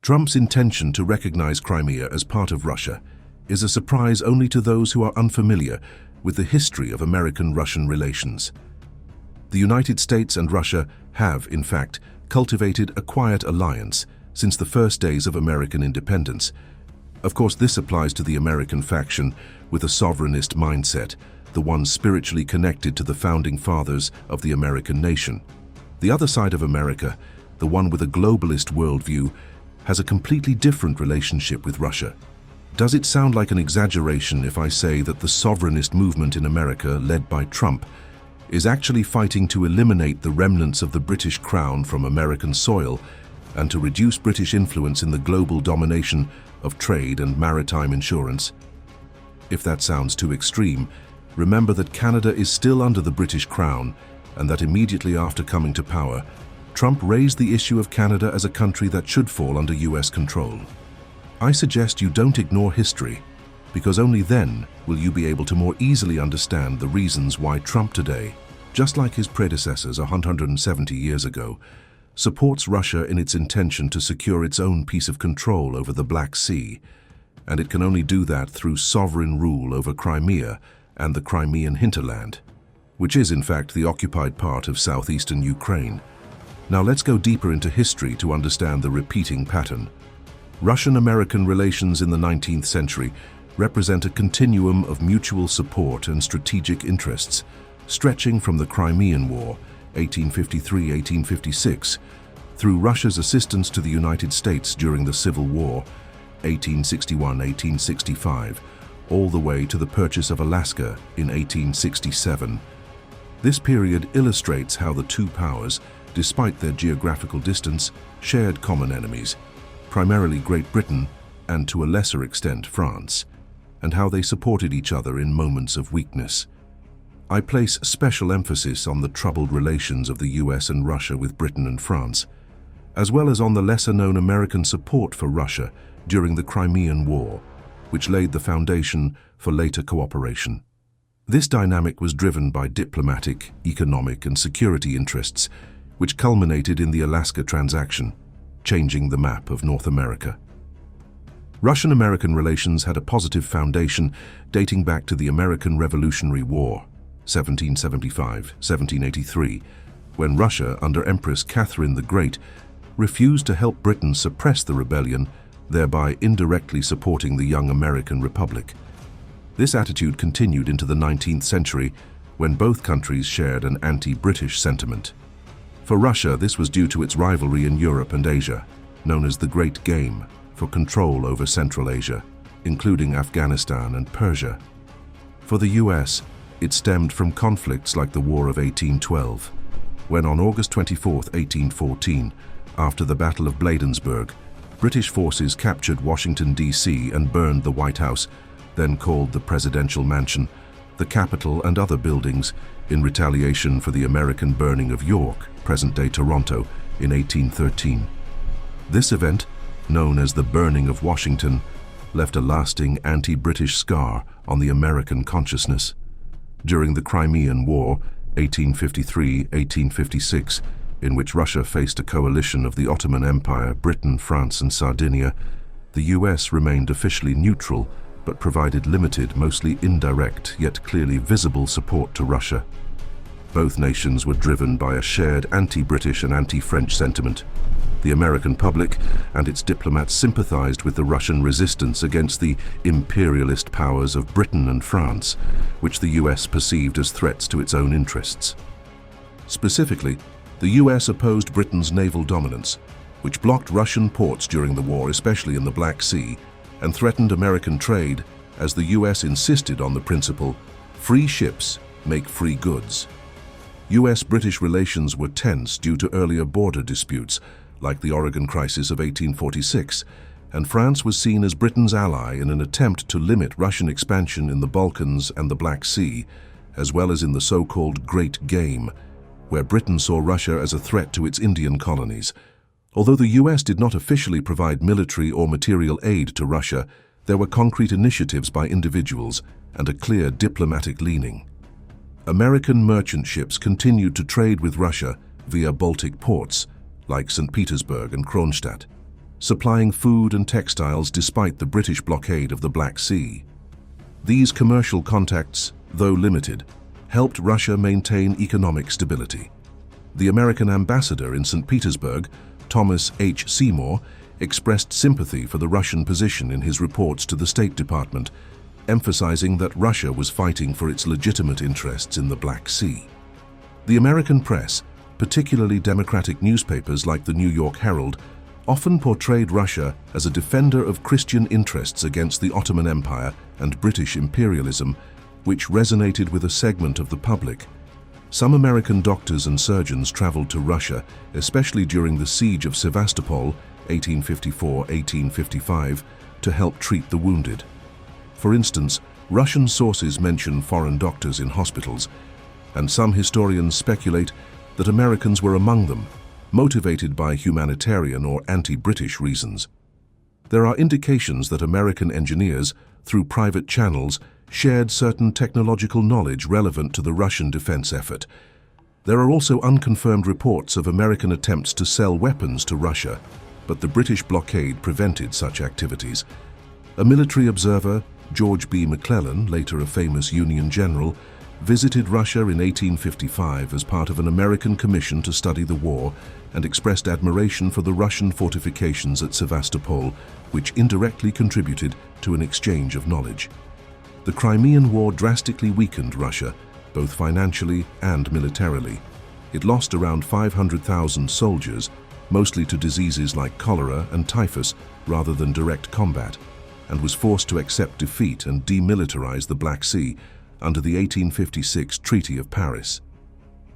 Trump's intention to recognize Crimea as part of Russia is a surprise only to those who are unfamiliar with the history of American-Russian relations. The United States and Russia have, in fact, cultivated a quiet alliance since the first days of American independence. Of course, this applies to the American faction with a sovereignist mindset, the one spiritually connected to the founding fathers of the American nation. The other side of America, the one with a globalist worldview, has a completely different relationship with Russia. Does it sound like an exaggeration if I say that the sovereignist movement in America, led by Trump, is actually fighting to eliminate the remnants of the British crown from American soil and to reduce British influence in the global domination of trade and maritime insurance? If that sounds too extreme, remember that Canada is still under the British crown and that immediately after coming to power, Trump raised the issue of Canada as a country that should fall under US control. I suggest you don't ignore history, because only then will you be able to more easily understand the reasons why Trump today, just like his predecessors 170 years ago, supports Russia in its intention to secure its own piece of control over the Black Sea, and it can only do that through sovereign rule over Crimea and the Crimean hinterland, which is in fact the occupied part of southeastern Ukraine. Now let's go deeper into history to understand the repeating pattern. Russian-American relations in the 19th century represent a continuum of mutual support and strategic interests, stretching from the Crimean War, 1853-1856, through Russia's assistance to the United States during the Civil War, 1861-1865, all the way to the purchase of Alaska in 1867. This period illustrates how the two powers, despite their geographical distance, shared common enemies, primarily Great Britain and to a lesser extent France, and how they supported each other in moments of weakness. I place special emphasis on the troubled relations of the US and Russia with Britain and France, as well as on the lesser-known American support for Russia during the Crimean War, which laid the foundation for later cooperation. This dynamic was driven by diplomatic, economic, and security interests, which culminated in the Alaska transaction, changing the map of North America. Russian-American relations had a positive foundation dating back to the American Revolutionary War, 1775-1783, when Russia, under Empress Catherine the Great, refused to help Britain suppress the rebellion, thereby indirectly supporting the young American Republic. This attitude continued into the 19th century, when both countries shared an anti-British sentiment. For Russia, this was due to its rivalry in Europe and Asia, known as the Great Game, for control over Central Asia, including Afghanistan and Persia. For the US, it stemmed from conflicts like the War of 1812, when on August 24, 1814, after the Battle of Bladensburg, British forces captured Washington, D.C. and burned the White House, then called the Presidential Mansion, the Capitol and other buildings, in retaliation for the American burning of York, present-day Toronto, in 1813. This event, known as the Burning of Washington, left a lasting anti-British scar on the American consciousness. During the Crimean War, 1853-1856, in which Russia faced a coalition of the Ottoman Empire, Britain, France, and Sardinia, the US remained officially neutral, but provided limited, mostly indirect, yet clearly visible support to Russia. Both nations were driven by a shared anti-British and anti-French sentiment. The American public and its diplomats sympathized with the Russian resistance against the imperialist powers of Britain and France, which the US perceived as threats to its own interests. Specifically, the US opposed Britain's naval dominance, which blocked Russian ports during the war, especially in the Black Sea, and threatened American trade as the US insisted on the principle, free ships make free goods. US-British relations were tense due to earlier border disputes, like the Oregon Crisis of 1846, and France was seen as Britain's ally in an attempt to limit Russian expansion in the Balkans and the Black Sea, as well as in the so-called Great Game, where Britain saw Russia as a threat to its Indian colonies. Although the US did not officially provide military or material aid to Russia, there were concrete initiatives by individuals and a clear diplomatic leaning. American merchant ships continued to trade with Russia via Baltic ports, like St. Petersburg and Kronstadt. supplying food and textiles despite the British blockade of the Black Sea. These commercial contacts, though limited, helped Russia maintain economic stability. The American ambassador in St. Petersburg, Thomas H. Seymour, expressed sympathy for the Russian position in his reports to the State Department, emphasizing that Russia was fighting for its legitimate interests in the Black Sea. The American press, particularly Democratic newspapers like the New York Herald, often portrayed Russia as a defender of Christian interests against the Ottoman Empire and British imperialism, which resonated with a segment of the public. Some American doctors and surgeons traveled to Russia, especially during the siege of Sevastopol, 1854-1855, to help treat the wounded. For instance, Russian sources mention foreign doctors in hospitals, and some historians speculate that Americans were among them, motivated by humanitarian or anti-British reasons. There are indications that American engineers, through private channels, shared certain technological knowledge relevant to the Russian defense effort. There are also unconfirmed reports of American attempts to sell weapons to Russia, but the British blockade prevented such activities. A military observer, George B. McClellan, later a famous Union general, visited Russia in 1855 as part of an American commission to study the war and expressed admiration for the Russian fortifications at Sevastopol, which indirectly contributed to an exchange of knowledge. The Crimean War drastically weakened Russia, both financially and militarily. It lost around 500,000 soldiers, mostly to diseases like cholera and typhus rather than direct combat, and was forced to accept defeat and demilitarize the Black Sea under the 1856 Treaty of Paris.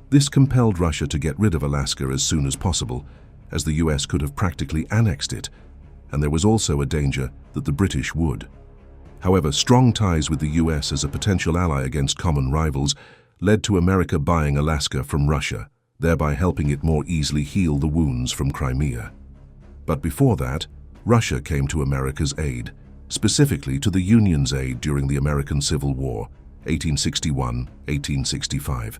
This compelled Russia to get rid of Alaska as soon as possible, as the US could have practically annexed it, and there was also a danger that the British would. However, strong ties with the US as a potential ally against common rivals led to America buying Alaska from Russia, thereby helping it more easily heal the wounds from Crimea. But before that, Russia came to America's aid, specifically to the Union's aid during the American Civil War, 1861-1865.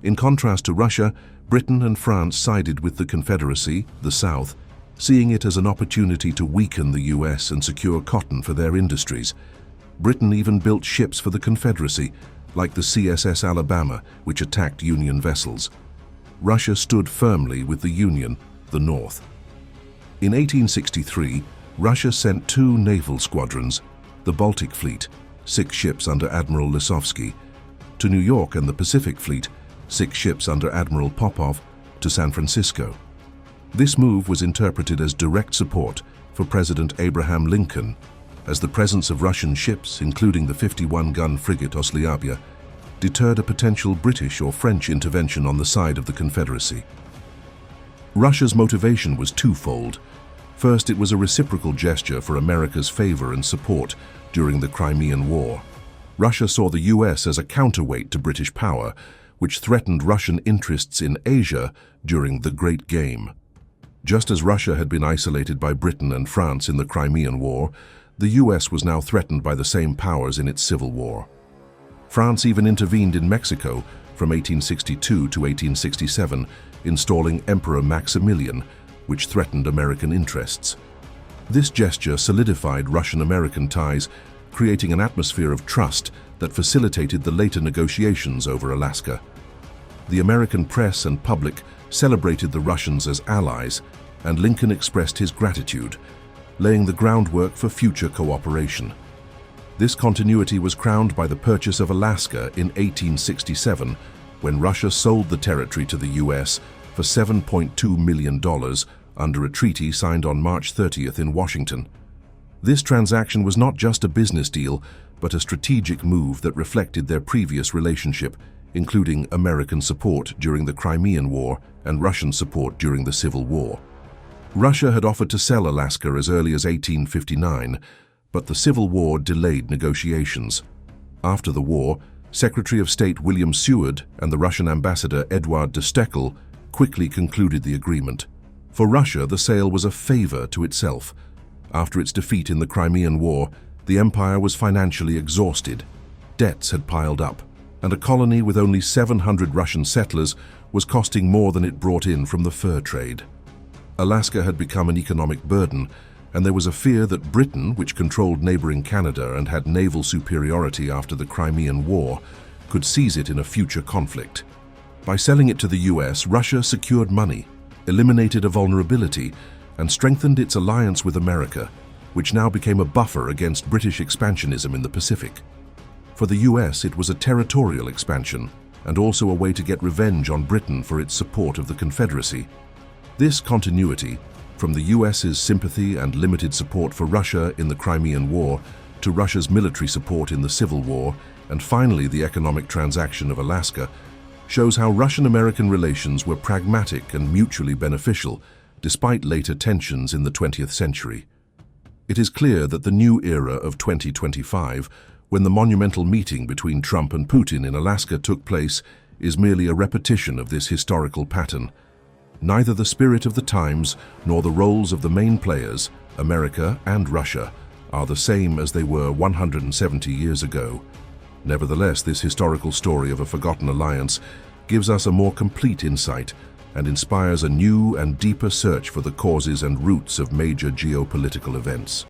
In contrast to Russia, Britain and France sided with the Confederacy, the South, seeing it as an opportunity to weaken the US and secure cotton for their industries. Britain even built ships for the Confederacy, like the CSS Alabama, which attacked Union vessels. Russia stood firmly with the Union, the North. In 1863, Russia sent 2 naval squadrons, the Baltic Fleet, 6 ships under Admiral Lisovsky, to New York, and the Pacific Fleet, 6 ships under Admiral Popov, to San Francisco. This move was interpreted as direct support for President Abraham Lincoln, as the presence of Russian ships, including the 51-gun frigate Oslabya, deterred a potential British or French intervention on the side of the Confederacy. Russia's motivation was twofold. First, it was a reciprocal gesture for America's favor and support during the Crimean War. Russia saw the US as a counterweight to British power, which threatened Russian interests in Asia during the Great Game. Just as Russia had been isolated by Britain and France in the Crimean War, the US was now threatened by the same powers in its civil war. France even intervened in Mexico from 1862 to 1867, installing Emperor Maximilian, which threatened American interests. This gesture solidified Russian-American ties, creating an atmosphere of trust that facilitated the later negotiations over Alaska. The American press and public celebrated the Russians as allies, and Lincoln expressed his gratitude, laying the groundwork for future cooperation. This continuity was crowned by the purchase of Alaska in 1867, when Russia sold the territory to the US for $7.2 million under a treaty signed on March 30th in Washington. This transaction was not just a business deal, but a strategic move that reflected their previous relationship, including American support during the Crimean War and Russian support during the Civil War. Russia had offered to sell Alaska as early as 1859, but the Civil War delayed negotiations. After the war, Secretary of State William Seward and the Russian ambassador Eduard de Steckel quickly concluded the agreement. For Russia, the sale was a favor to itself. After its defeat in the Crimean War, the empire was financially exhausted. Debts had piled up, and a colony with only 700 Russian settlers was costing more than it brought in from the fur trade. Alaska had become an economic burden, and there was a fear that Britain, which controlled neighboring Canada and had naval superiority after the Crimean War, could seize it in a future conflict. By selling it to the US, Russia secured money, eliminated a vulnerability, and strengthened its alliance with America, which now became a buffer against British expansionism in the Pacific. For the US, it was a territorial expansion, and also a way to get revenge on Britain for its support of the Confederacy. This continuity, from the US's sympathy and limited support for Russia in the Crimean War, to Russia's military support in the Civil War, and finally the economic transaction of Alaska, shows how Russian-American relations were pragmatic and mutually beneficial, despite later tensions in the 20th century. It is clear that the new era of 2025, when the monumental meeting between Trump and Putin in Alaska took place, is merely a repetition of this historical pattern. Neither the spirit of the times nor the roles of the main players, America and Russia, are the same as they were 170 years ago. Nevertheless, this historical story of a forgotten alliance gives us a more complete insight and inspires a new and deeper search for the causes and roots of major geopolitical events.